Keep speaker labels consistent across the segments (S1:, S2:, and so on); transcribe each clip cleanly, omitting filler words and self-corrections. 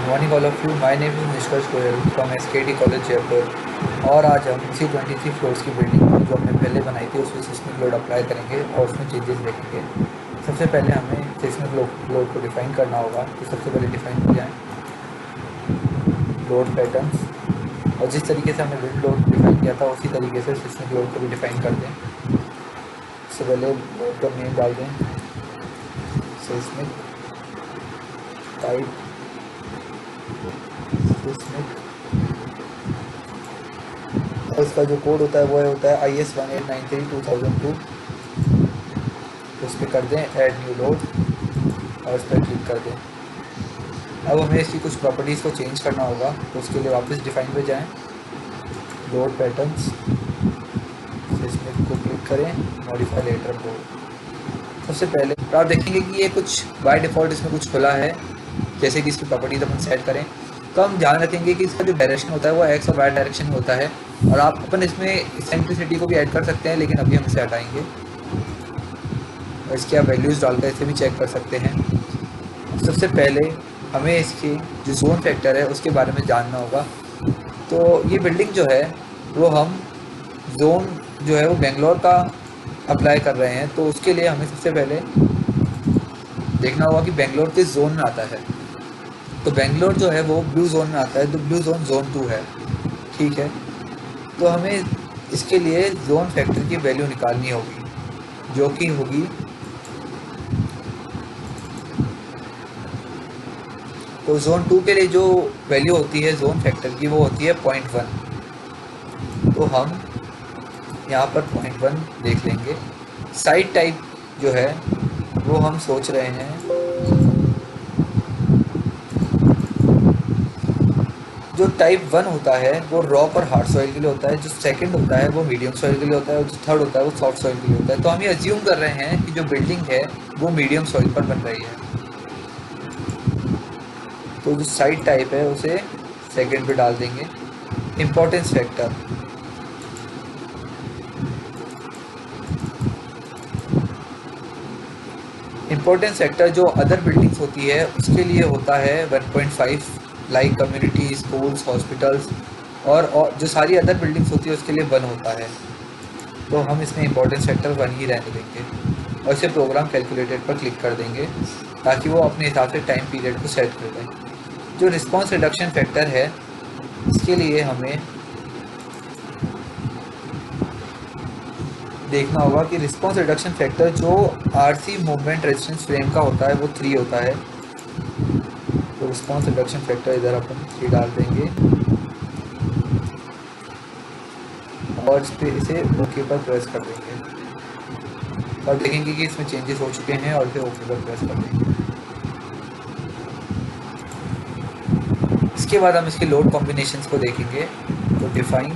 S1: Morning all of you, my name is Nishkarsh Goyal from SKD college Jaipur. और आज हम इसी 23 फ्लोर्स की बिल्डिंग जो हमने पहले बनाई थी उसमें सिस्मिक लोड अप्लाई करेंगे और उसमें चेंजेस देखेंगे। सबसे पहले हमें सिस्मिक लोड को डिफाइन करना होगा, तो सबसे पहले डिफाइन हो जाए लोड पैटर्न्स, और जिस तरीके से हमने विंड लोड डिफाइन किया था उसी तरीके से सिस्मिक लोड को भी डिफाइन कर दें। सबसे पहले लोड का नेम डाल दें, सिस्मिक टाइप सिस्मिक, और इसका जो कोड होता है वो होता है IS 1893/2002। उस पर कर दें ऐड न्यू लोड और उस पर क्लिक कर दें। अब हमें इसकी कुछ प्रॉपर्टीज़ को चेंज करना होगा, तो उसके लिए वापस डिफाइन पे जाएं, लोड पैटर्न्स, सिस्मिक को क्लिक करें, मॉडिफाई लेटर लोड। सबसे पहले तो आप देखेंगे कि ये कुछ बाय डिफ़ॉल्ट इसमें कुछ खुला है, जैसे कि इसकी प्रॉपर्टीज़ अपन सेट करें तो हम ध्यान रखेंगे कि इसका जो डायरेक्शन होता है वो एक्स और वाई डायरेक्शन में होता है। और आप अपन इसमें एक्सेंट्रिसिटी को भी ऐड कर सकते हैं, लेकिन अभी हम इसे हटाएंगे और इसकी आप वैल्यूज़ डालकर इसे भी चेक कर सकते हैं। सबसे पहले हमें इसके जो जोन फैक्टर है उसके बारे में जानना होगा। तो ये बिल्डिंग जो है वो हम जोन जो है वो बेंगलोर का अप्लाई कर रहे हैं, तो उसके लिए हमें सबसे पहले देखना होगा कि बेंगलोर किस जोन में आता है। तो बेंगलोर जो है वो ब्लू जोन में आता है, तो ब्लू जोन जोन 2 है, ठीक है। तो हमें इसके लिए जोन फैक्टर की वैल्यू निकालनी होगी, जो कि होगी, तो जोन 2 के लिए जो वैल्यू होती है जोन फैक्टर की वो होती है 0.1। तो हम यहाँ पर 0.1 देख लेंगे। साइड टाइप जो है वो हम सोच रहे हैं, जो टाइप 1 होता है वो रॉक और हार्ड सॉइल के लिए होता है, जो सेकंड होता है वो मीडियम सॉइल के लिए होता है, और जो थर्ड होता है वो सॉफ्ट सॉइल के लिए होता है। तो हम ये अज्यूम कर रहे हैं कि जो बिल्डिंग है वो मीडियम सॉइल पर बन रही है, तो जो साइड टाइप है उसे सेकंड पे डाल देंगे। इम्पोर्टेंस फैक्टर, इम्पोर्टेंस फैक्टर जो अदर बिल्डिंग्स होती है उसके लिए होता है 1.5, लाइक कम्युनिटी, स्कूल्स, हॉस्पिटल्स, और जो सारी अदर बिल्डिंग्स होती है उसके लिए 1 होता है। तो हम इसमें इम्पोर्टेंस फैक्टर 1 ही रहने देंगे और इसे प्रोग्राम कैलकुलेटेड पर क्लिक कर देंगे ताकि वो अपने हिसाब से टाइम पीरियड को सेट कर दें। जो रिस्पांस रिडक्शन फैक्टर है इसके लिए हमें देखना होगा कि रिस्पांस रिडक्शन फैक्टर जो RC मूवमेंट रेजिस्टेंस फ्रेम का होता है वो 3 होता है। तो रिस्पांस रिडक्शन फैक्टर इधर अपन 3 डाल देंगे और इसे ओके पर प्रेस कर देंगे और देखेंगे कि इसमें चेंजेस हो चुके हैं और इसे ओके पर प्रेस कर देंगे। इसके बाद हम इसके लोड कॉम्बिनेशंस को देखेंगे। तो डिफाइन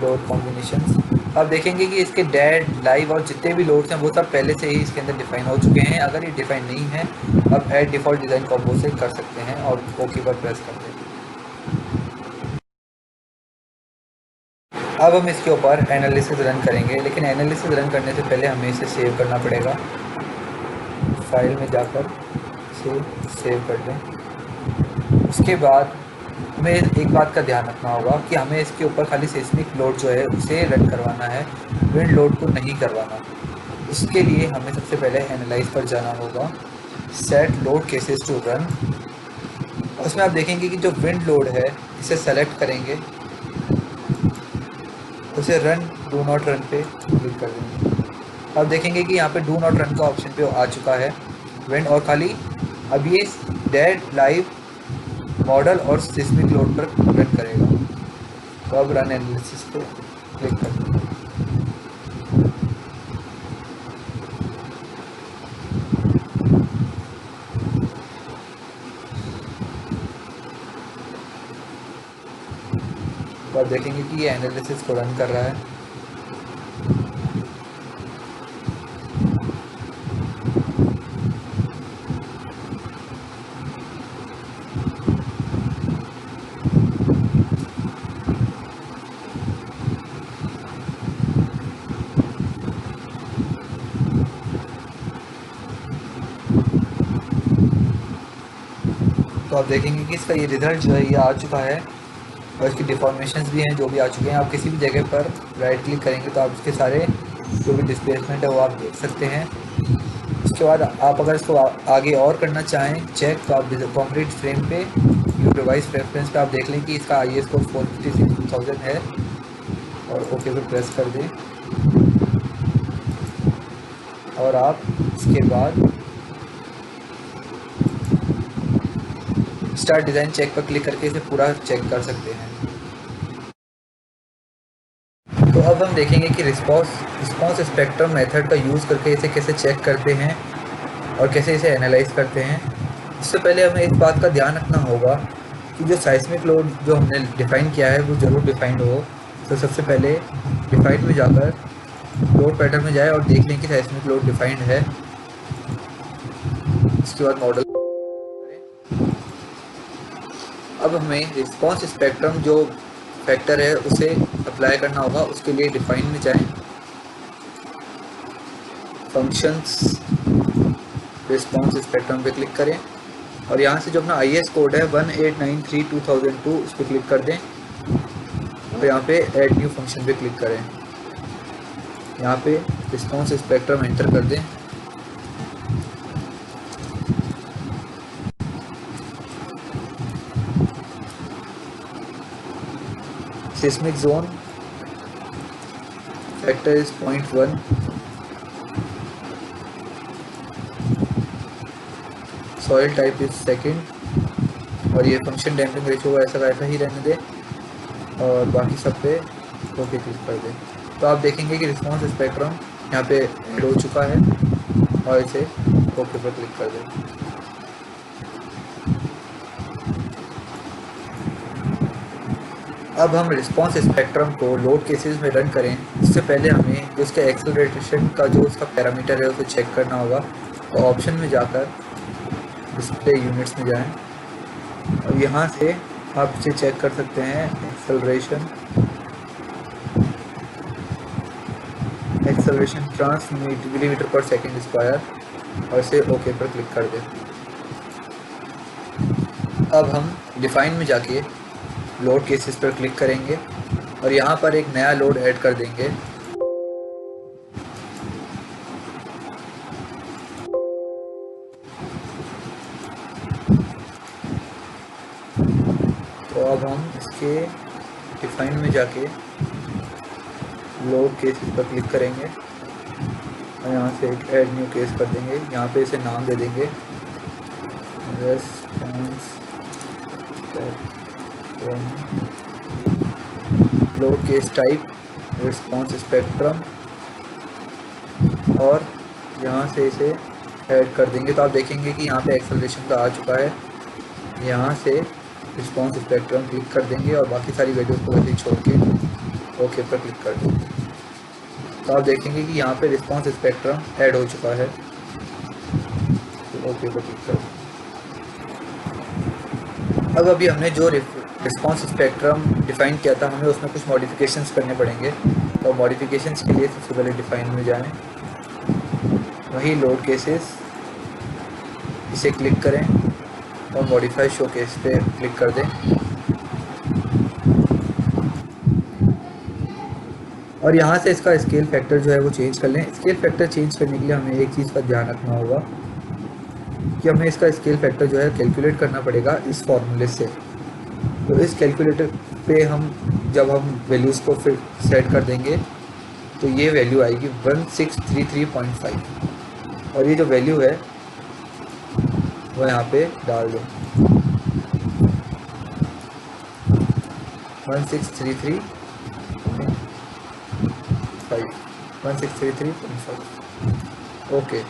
S1: लोड कॉम्बिनेशंस, अब देखेंगे कि इसके डेड, लाइव और जितने भी लोड्स हैं वो सब पहले से ही इसके अंदर डिफाइन हो चुके हैं। अगर ये डिफाइन नहीं है अब ऐड डिफ़ॉल्ट डिज़ाइन कॉम्बो से कर सकते हैं और ओके पर प्रेस कर दें। अब हम इसके ऊपर एनालिसिस रन करेंगे, लेकिन एनालिसिस रन करने से पहले हमें इसे सेव करना पड़ेगा। फाइल में जाकर इसे सेव कर दें। उसके बाद हमें एक बात का ध्यान रखना होगा कि हमें इसके ऊपर खाली सिस्मिक लोड जो है उसे रन करवाना है, विंड लोड को नहीं करवाना। इसके लिए हमें सबसे पहले एनालाइज पर जाना होगा, set load cases to run. उसमें आप देखेंगे कि जो विंड लोड है इसे सेलेक्ट करेंगे, उसे रन डू नॉट रन पे क्लिक कर देंगे। अब देखेंगे कि यहाँ पे डू नॉट रन का ऑप्शन पे आ चुका है विंड, और खाली अब ये डेड, लाइव, मॉडल और सिस्मिक लोड पर रन करेगा। तो अब रन एनालिसिस पे क्लिक कर देंगे। तो आप देखेंगे कि ये एनालिसिस को रन कर रहा है। तो आप देखेंगे कि इसका ये रिज़ल्ट जो है ये आ चुका है और इसकी डिफॉर्मेशंस भी हैं जो भी आ चुके हैं। आप किसी भी जगह पर राइट क्लिक करेंगे तो आप इसके सारे जो भी डिस्प्लेसमेंट है वो आप देख सकते हैं। उसके बाद आप अगर इसको आगे और करना चाहें चेक, तो आप कॉन्क्रीट फ्रेम पे व्यू डिवाइस प्रेफरेंस पे आप देख लें कि इसका IS कोड 456,000 है और ओके पे प्रेस कर दें। और आप इसके बाद स्टार्ट डिज़ाइन चेक पर क्लिक करके इसे पूरा चेक कर सकते हैं। तो अब हम देखेंगे कि रिस्पॉन्स स्पेक्ट्रम मेथड का यूज़ करके इसे कैसे चेक करते हैं और कैसे इसे एनालाइज करते हैं। इससे पहले हमें इस बात का ध्यान रखना होगा कि जो साइस्मिक लोड जो हमने डिफ़ाइन किया है वो ज़रूर डिफ़ाइंड हो। तो सबसे पहले डिफ़ाइन में जाकर लोड पैटर्न में जाए और देख लें कि साइस्मिक लोड डिफ़ाइंड है। इसके बाद मॉडल करें। अब हमें रिस्पॉन्स स्पेक्ट्रम जो फैक्टर है उसे अप्लाई करना होगा। उसके लिए डिफ़ाइन में जाएं, फंक्शंस, रिस्पॉन्स स्पेक्ट्रम पे क्लिक करें और यहाँ से जो अपना IS कोड है 1893/2002 उस पर क्लिक कर दें और यहाँ पे ऐड न्यू फंक्शन पे क्लिक करें। यहाँ पे रिस्पॉन्स स्पेक्ट्रम एंटर कर दें। Seismic zone factor is 0.1, soil type is second और ये फंक्शन डैम्पिंग रेशियो को ऐसा वैसा ही रहने दें और बाकी सब पे ओके क्लिक कर दें। तो आप देखेंगे कि रिस्पॉन्स स्पेक्ट्रम यहाँ पे ऐड हो चुका है और इसे ओके पर क्लिक कर दें। अब हम रिस्पॉन्स स्पेक्ट्रम को लोड केसेस में रन करें इससे पहले हमें जो उसके एक्सेलरेशन का जो उसका पैरामीटर है उसे चेक करना होगा। तो ऑप्शन में जाकर डिस्प्ले यूनिट्स में जाएं और यहाँ से आप इसे चेक कर सकते हैं एक्सेलरेशन ट्रांस मिलीमीटर पर सेकेंड स्क्वायर और इसे ओके पर क्लिक कर दें। अब हम डिफाइन में जाके लोड केसेस पर क्लिक करेंगे और यहाँ पर एक नया लोड ऐड कर देंगे। तो अब हम इसके डिफाइन में जाके लोड केसेस पर क्लिक करेंगे और यहाँ से एक ऐड न्यू केस कर देंगे। यहाँ पे इसे नाम दे देंगे response load case type response spectrum और यहाँ से इसे ऐड कर देंगे। तो आप देखेंगे कि यहाँ पे एक्सेलरेशन का आ चुका है। यहाँ से रिस्पॉन्स स्पेक्ट्रम क्लिक कर देंगे और बाकी सारी वैल्यूज़ को वैसे ही छोड़ के ओके पर क्लिक कर देंगे। तो आप देखेंगे कि यहाँ पे रिस्पॉन्स स्पेक्ट्रम ऐड हो चुका है। तो ओके पर क्लिक कर दें। अब अभी हमने जो रिस्पॉन्स स्पेक्ट्रम डिफ़ाइन किया था हमें उसमें कुछ मॉडिफिकेशंस करने पड़ेंगे। तो मॉडिफिकेशंस के लिए सबसे पहले डिफ़ाइन में जाएं, वही लोड केसेस इसे क्लिक करें और मॉडिफाई शो केस पे क्लिक कर दें और यहाँ से इसका स्केल फैक्टर जो है वो चेंज कर लें। स्केल फैक्टर चेंज करने के लिए हमें एक चीज़ का ध्यान रखना होगा कि हमें इसका स्केल फैक्टर जो है कैलकुलेट करना पड़ेगा इस फॉर्मूले से। तो इस कैलकुलेटर पे हम जब हम वैल्यूज़ को फिर सेट कर देंगे तो ये वैल्यू आएगी 1633.5 और ये जो वैल्यू है वो यहाँ पे डाल दें 1633.5 ओके।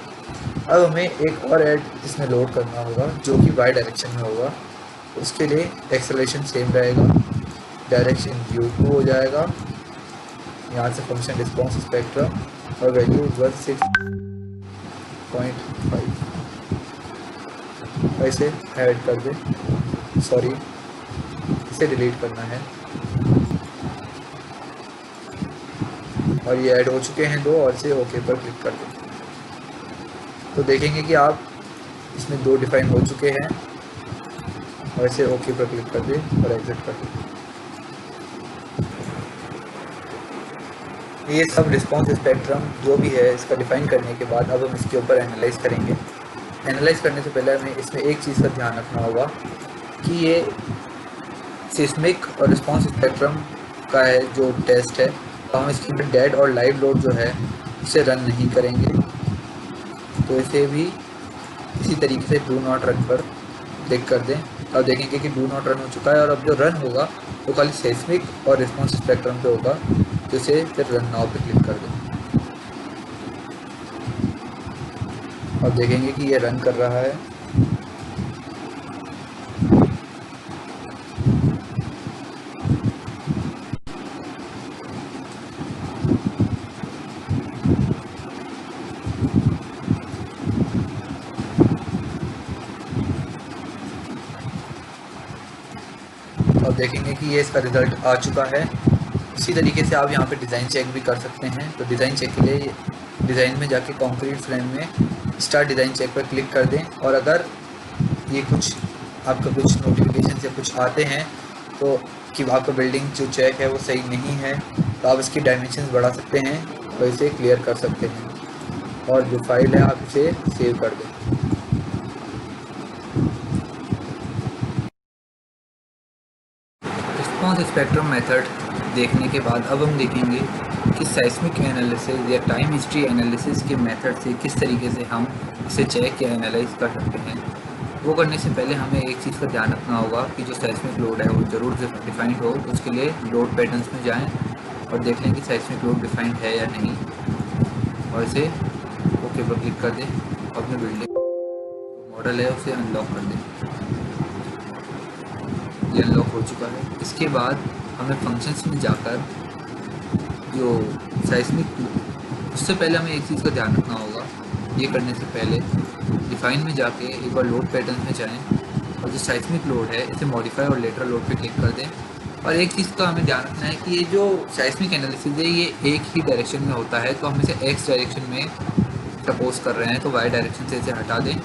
S1: अब हमें एक और ऐड इसमें लोड करना होगा जो कि वाई डायरेक्शन में होगा। उसके लिए एक्सेलरेशन सेम रहेगा, डायरेक्शन U2 हो जाएगा। यहाँ से फंक्शन रिस्पॉन्स स्पेक्ट्रम और वैल्यू 16.5 ऐसे ऐड कर दें। सॉरी, इसे डिलीट करना है और ये ऐड हो चुके हैं दो और इसे ओके पर क्लिक कर दें। तो देखेंगे कि आप इसमें दो डिफाइन हो चुके हैं और इसे ओके पर क्लिक कर दें और एग्जिट कर दें। ये सब रिस्पॉन्स स्पेक्ट्रम जो भी है इसका डिफाइन करने के बाद अब हम इसके ऊपर एनालाइज करेंगे। एनालाइज करने से पहले हमें इसमें एक चीज़ का ध्यान रखना होगा कि ये सिस्मिक और रिस्पॉन्स स्पेक्ट्रम का है जो टेस्ट है, तो हम इसके अंदर डेड और लाइव लोड जो है इसे रन नहीं करेंगे। तो इसे भी इसी तरीके से डू नॉट रन पर क्लिक कर दें। अब देखेंगे कि डू नॉट रन हो चुका है और अब जो रन होगा वो खाली सिस्मिक और रिस्पॉन्स स्पेक्ट्रम पे होगा, तो इसे फिर रन नाउ पे क्लिक कर दें। अब देखेंगे कि ये रन कर रहा है। अब देखेंगे कि ये इसका रिज़ल्ट आ चुका है। इसी तरीके से आप यहाँ पे डिज़ाइन चेक भी कर सकते हैं। तो डिज़ाइन चेक के लिए डिज़ाइन में जाके कंक्रीट फ्रेम में स्टार्ट डिज़ाइन चेक पर क्लिक कर दें, और अगर ये कुछ आपका कुछ नोटिफिकेशन से कुछ आते हैं तो कि आपका बिल्डिंग जो चेक है वो सही नहीं है, तो आप इसकी डायमेंशंस बढ़ा सकते हैं और इसे क्लियर कर सकते हैं, और जो फाइल है आप इसे सेव कर दें। रिस्पॉन्स स्पेक्ट्रम मेथड देखने के बाद अब हम देखेंगे कि साइस्मिक एनालिसिस या टाइम हिस्ट्री एनालिसिस के मेथड से किस तरीके से हम इसे चेक या एनालाइज कर सकते हैं। वो करने से पहले हमें एक चीज़ का ध्यान रखना होगा कि जो साइस्मिक लोड है वो ज़रूर डिफाइंड हो। उसके लिए लोड पैटर्न्स में जाएं और देख लें कि साइस्मिक लोड डिफाइंड है या नहीं, और इसे ओके पर क्लिक कर दें। अपने बिल्डिंग मॉडल है उसे अनलॉक कर दें। ये अनलॉक हो चुका है। इसके बाद हमें फंक्शंस में जाकर जो साइस्मिक, उससे पहले हमें एक चीज़ का ध्यान रखना होगा। ये करने से पहले डिफाइन में जाके एक बार लोड पैटर्न में जाएं और जो साइस्मिक लोड है इसे मॉडिफाई और लेटरल लोड पे क्लिक कर दें। और एक चीज़ का हमें ध्यान रखना है कि ये जो साइस्मिक एनालिसिस है ये एक ही डायरेक्शन में होता है, तो हम इसे एक्स डायरेक्शन में सपोज कर रहे हैं तो वाई डायरेक्शन से इसे हटा दें,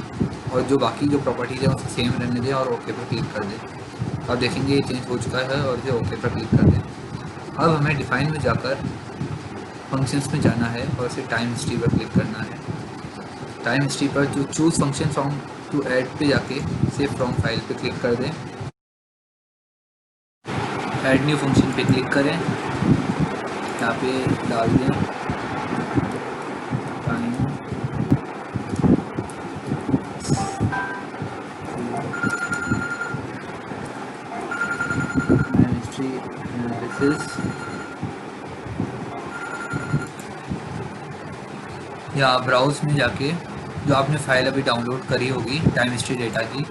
S1: और जो बाकी जो प्रॉपर्टीज़ है उसे सेम रहने दें और ओके पर क्लिक कर दें। अब देखेंगे ये चेंज हो चुका है और इसे ओके पर क्लिक कर दें। अब हमें डिफाइन में जाकर फंक्शंस में जाना है और इसे टाइम हिस्ट्री पर क्लिक करना है। टाइम हिस्ट्री पर जो choose function from to add पे जाके सेव फ्रॉम फाइल पे क्लिक कर दें। ऐड न्यू फंक्शन पे क्लिक करें, यहाँ पे डाल दें टाइम हिस्ट्री एनालिसिस, या ब्राउज में जाके जो आपने फाइल अभी डाउनलोड करी होगी टाइम हिस्ट्री डेटा की,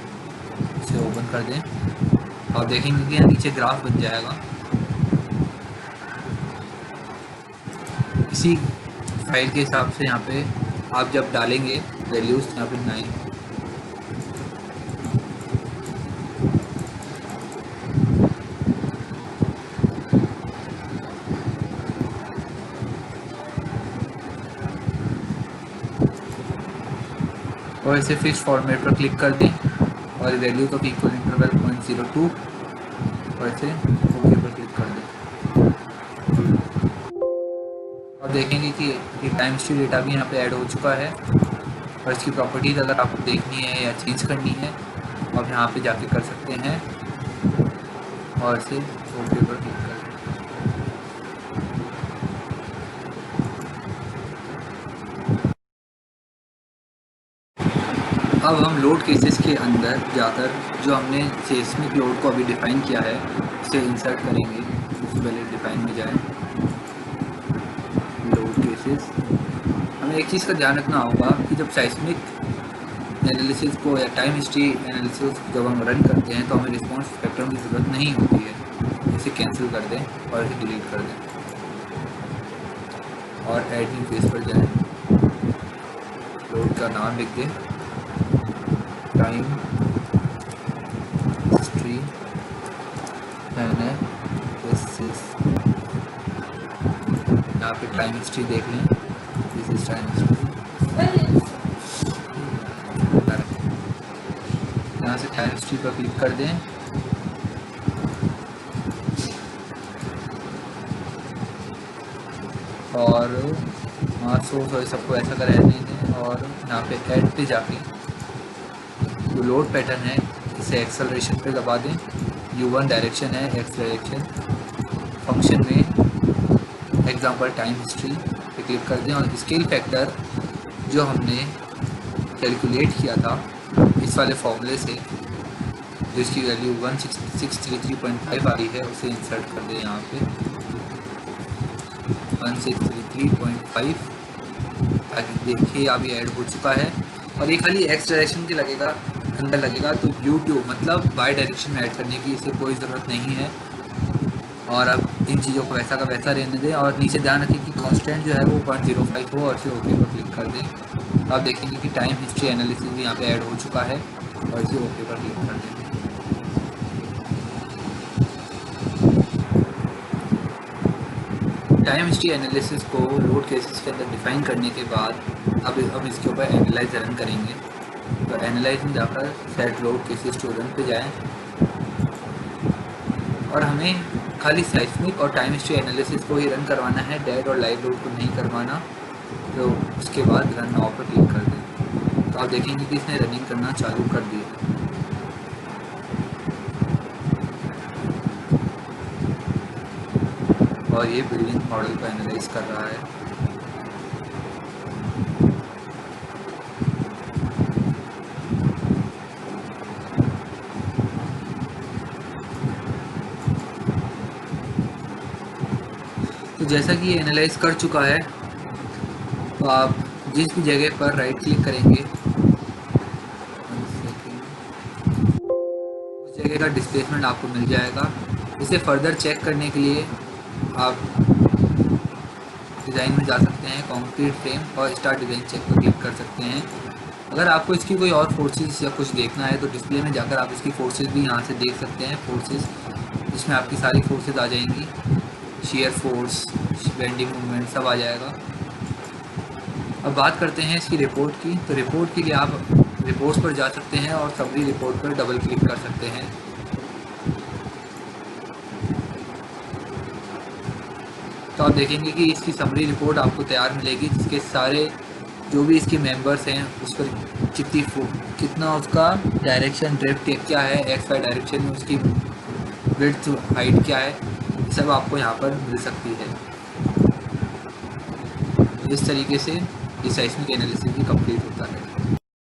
S1: उसे ओपन कर दें और देखेंगे कि यहाँ नीचे ग्राफ बन जाएगा। इसी फाइल के हिसाब से यहाँ पे आप जब डालेंगे वैल्यूज़, यहाँ पे 9 और इसे फिक्स फॉर्मेट पर क्लिक कर दें और वैल्यू का इक्वल इंटरवल 0.02 और इसे ओके पर क्लिक कर दें। और देखेंगे कि ये टाइम हिस्ट्री डेटा भी यहाँ पे ऐड हो चुका है, और इसकी प्रॉपर्टीज़ अगर आपको देखनी है या चेंज करनी है आप यहाँ पे जाके कर सकते हैं और इसे ओके पर क्लिक कर दें। अब हम लोड केसेस के अंदर जाकर जो हमने सेस्मिक लोड को अभी डिफ़ाइन किया है उसे इंसर्ट करेंगे। उससे पहले डिफ़ाइन में जाए लोड केसेस। हमें एक चीज़ का ध्यान रखना होगा कि जब साइस्मिक एनालिसिस को या टाइम हिस्ट्री एनालिसिस जब हम रन करते हैं तो हमें रिस्पॉन्स स्पेक्ट्रम की ज़रूरत नहीं होती है। इसे कैंसिल कर दें और इसे डिलीट कर दें और ऐड न्यू फेस पर जाएँ, लोड का नाम लिख दें टाइम हिस्ट्री एनालिसिस। यहाँ पे टाइम हिस्ट्री देख लें, दिस इज टाइम हिस्ट्री। यहाँ से टाइम हिस्ट्री पर क्लिक कर दें और वहाँ सोर्स सबको ऐसा कर रहने दें और यहाँ पे ऐड पे जाके जो लोड पैटर्न है इसे एक्सेलरेशन पे दबा दें। U1 डायरेक्शन है, एक्स डायरेक्शन। फंक्शन में एग्जांपल टाइम हिस्ट्री पे क्लिक कर दें और स्केल फैक्टर जो हमने कैलकुलेट किया था इस वाले फॉर्मूले से, जिसकी वैल्यू 1633.5 आ रही है, उसे इंसर्ट कर दें यहाँ पे 1633.5। ताकि देखिए अभी ऐड हो चुका है और ये खाली एक्स डायरेक्शन के लगेगा, अंदर लगेगा, तो U2 मतलब वाई डायरेक्शन में ऐड करने की इसे कोई ज़रूरत नहीं है। और अब इन चीज़ों को वैसा का वैसा रहने दें और नीचे ध्यान रखें कि कांस्टेंट जो है वो 0.05 हो और इसे ओके पर क्लिक कर दें। आप देखेंगे कि टाइम हिस्ट्री एनालिसिस भी यहाँ पे ऐड हो चुका है और इसे ओके पर क्लिक कर दें। टाइम हिस्ट्री एनालिसिस को लोड केसेस के अंदर डिफाइन करने के बाद अब इसके ऊपर एनालाइज रन करेंगे। तो एनालाइज में जाकर set load cases to run पे जाएं और हमें खाली साइस्मिक और टाइम हिस्ट्री एनालिसिस को ही रन करवाना है, डेड और लाइव लोड को नहीं करवाना। तो उसके बाद रन नाउ पर क्लिक कर दें तो आप देखेंगे कि इसने रनिंग करना चालू कर दिया। और ये बिल्डिंग मॉडल को एनालाइज कर रहा है। तो जैसा कि ये एनालाइज कर चुका है तो आप जिस भी जगह पर राइट क्लिक करेंगे उस जगह का डिस्प्लेसमेंट आपको मिल जाएगा। इसे फर्दर चेक करने के लिए आप डिज़ाइन में जा सकते हैं, कंक्रीट फ्रेम और स्टार्ट डिज़ाइन चेक पर क्लिक कर सकते हैं। अगर आपको इसकी कोई और फोर्सेस या कुछ देखना है तो डिस्प्ले में जाकर आप इसकी फोर्सेस भी यहाँ से देख सकते हैं। फोर्सेस जिसमें आपकी सारी फोर्सेस आ जाएंगी, शेयर फोर्स, बेंडिंग मूवमेंट सब आ जाएगा। अब बात करते हैं इसकी रिपोर्ट की। तो रिपोर्ट के लिए आप रिपोर्ट्स पर जा सकते हैं और समरी रिपोर्ट पर डबल क्लिक कर सकते हैं। तो आप देखेंगे कि इसकी समरी रिपोर्ट आपको तैयार मिलेगी, जिसके सारे जो भी इसके मेंबर्स हैं उस पर कितना उसका डायरेक्शन ड्रिफ्ट क्या है, एक्स वाई डायरेक्शन में उसकी विड्थ हाइट क्या है, सब आपको यहाँ पर मिल सकती है। इस तरीके से ये साइस्मिक एनालिसिस भी कंप्लीट होता है।